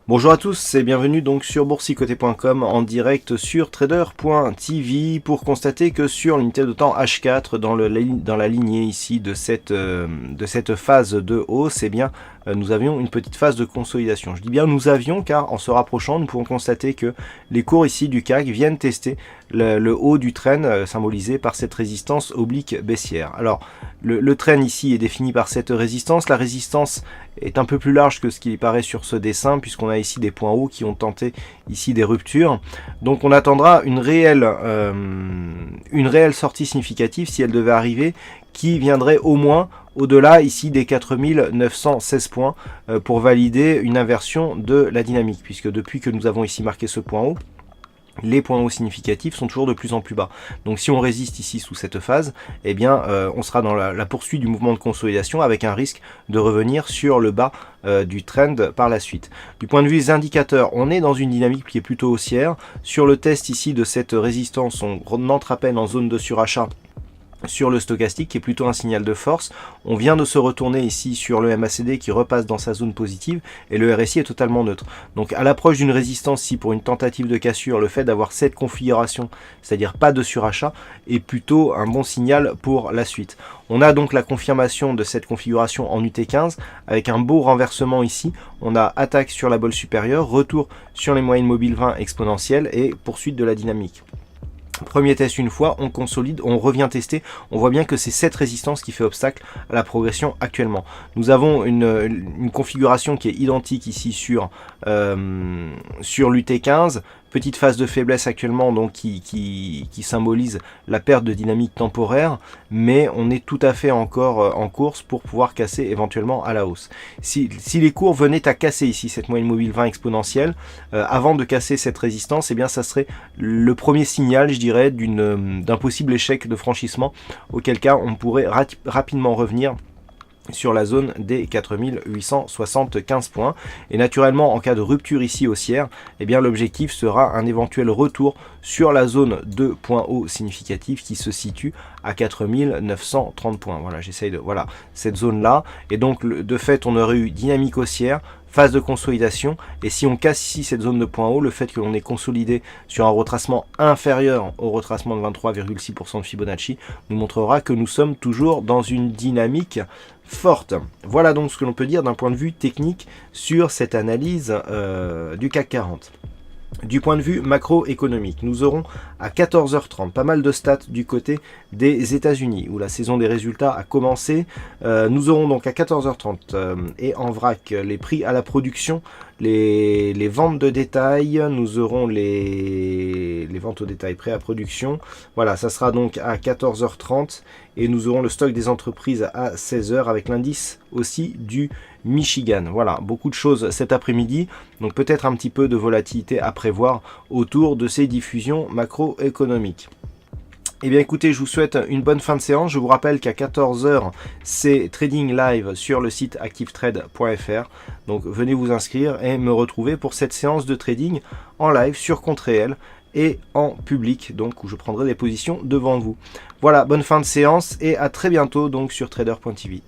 Bonjour à tous et bienvenue donc sur boursicoté.com en direct sur trader.tv pour constater que sur l'unité de temps H4 dans la lignée ici de cette phase de hausse, eh bien nous avions une petite phase de consolidation. Je dis bien nous avions car en se rapprochant nous pouvons constater que les cours ici du CAC viennent tester le haut du trend symbolisé par cette résistance oblique baissière. Alors le trend ici est défini par cette résistance. La résistance est un peu plus large que ce qui paraît sur ce dessin puisqu'on a ici des points hauts qui ont tenté ici des ruptures. Donc on attendra une réelle sortie significative si elle devait arriver, qui viendrait au moins au-delà ici des 4916 points pour valider une inversion de la dynamique, puisque depuis que nous avons ici marqué ce point haut, les points hauts significatifs sont toujours de plus en plus bas. Donc si on résiste ici sous cette phase, eh bien on sera dans la poursuite du mouvement de consolidation avec un risque de revenir sur le bas du trend par la suite. Du point de vue des indicateurs, on est dans une dynamique qui est plutôt haussière. Sur le test ici de cette résistance, on entre à peine en zone de surachat sur le stochastique qui est plutôt un signal de force. On vient de se retourner ici sur le MACD qui repasse dans sa zone positive et le RSI est totalement neutre. Donc à l'approche d'une résistance, si pour une tentative de cassure, le fait d'avoir cette configuration, c'est-à-dire pas de surachat, est plutôt un bon signal pour la suite. On a donc la confirmation de cette configuration en UT15 avec un beau renversement ici. On a attaque sur la bolle supérieure, retour sur les moyennes mobiles 20 exponentielles et poursuite de la dynamique. Premier test une fois, on consolide, on revient tester, on voit bien que c'est cette résistance qui fait obstacle à la progression actuellement. Nous avons une configuration qui est identique ici sur l'UT15, petite phase de faiblesse actuellement donc qui symbolise la perte de dynamique temporaire, mais on est tout à fait encore en course pour pouvoir casser éventuellement à la hausse. Si les cours venaient à casser ici cette moyenne mobile 20 exponentielle, avant de casser cette résistance, eh bien ça serait le premier signal, je dirais, d'un possible échec de franchissement, auquel cas on pourrait rapidement revenir sur la zone des 4875 points. Et naturellement, en cas de rupture ici haussière, eh bien l'objectif sera un éventuel retour sur la zone de points hauts significatifs qui se situe à 4930 points. Voilà, j'essaye de... Voilà, cette zone-là. Et donc, de fait, on aurait eu dynamique haussière, phase de consolidation, et si on casse ici cette zone de point haut, le fait que l'on est consolidé sur un retracement inférieur au retracement de 23,6% de Fibonacci nous montrera que nous sommes toujours dans une dynamique forte. Voilà donc ce que l'on peut dire d'un point de vue technique sur cette analyse du CAC 40. Du point de vue macroéconomique, nous aurons à 14h30 pas mal de stats du côté des États-Unis où la saison des résultats a commencé. Nous aurons donc à 14h30 et en vrac les prix à la production, les ventes de détail, nous aurons les ventes au détail, prêts à production. Voilà, ça sera donc à 14h30 et nous aurons le stock des entreprises à 16h avec l'indice aussi du Michigan. Voilà, beaucoup de choses cet après-midi, donc peut-être un petit peu de volatilité à prévoir autour de ces diffusions macroéconomiques. Eh bien écoutez, je vous souhaite une bonne fin de séance. Je vous rappelle qu'à 14h, c'est trading live sur le site activetrade.fr. Donc venez vous inscrire et me retrouver pour cette séance de trading en live sur compte réel et en public, donc où je prendrai des positions devant vous. Voilà, bonne fin de séance et à très bientôt donc sur trader.tv.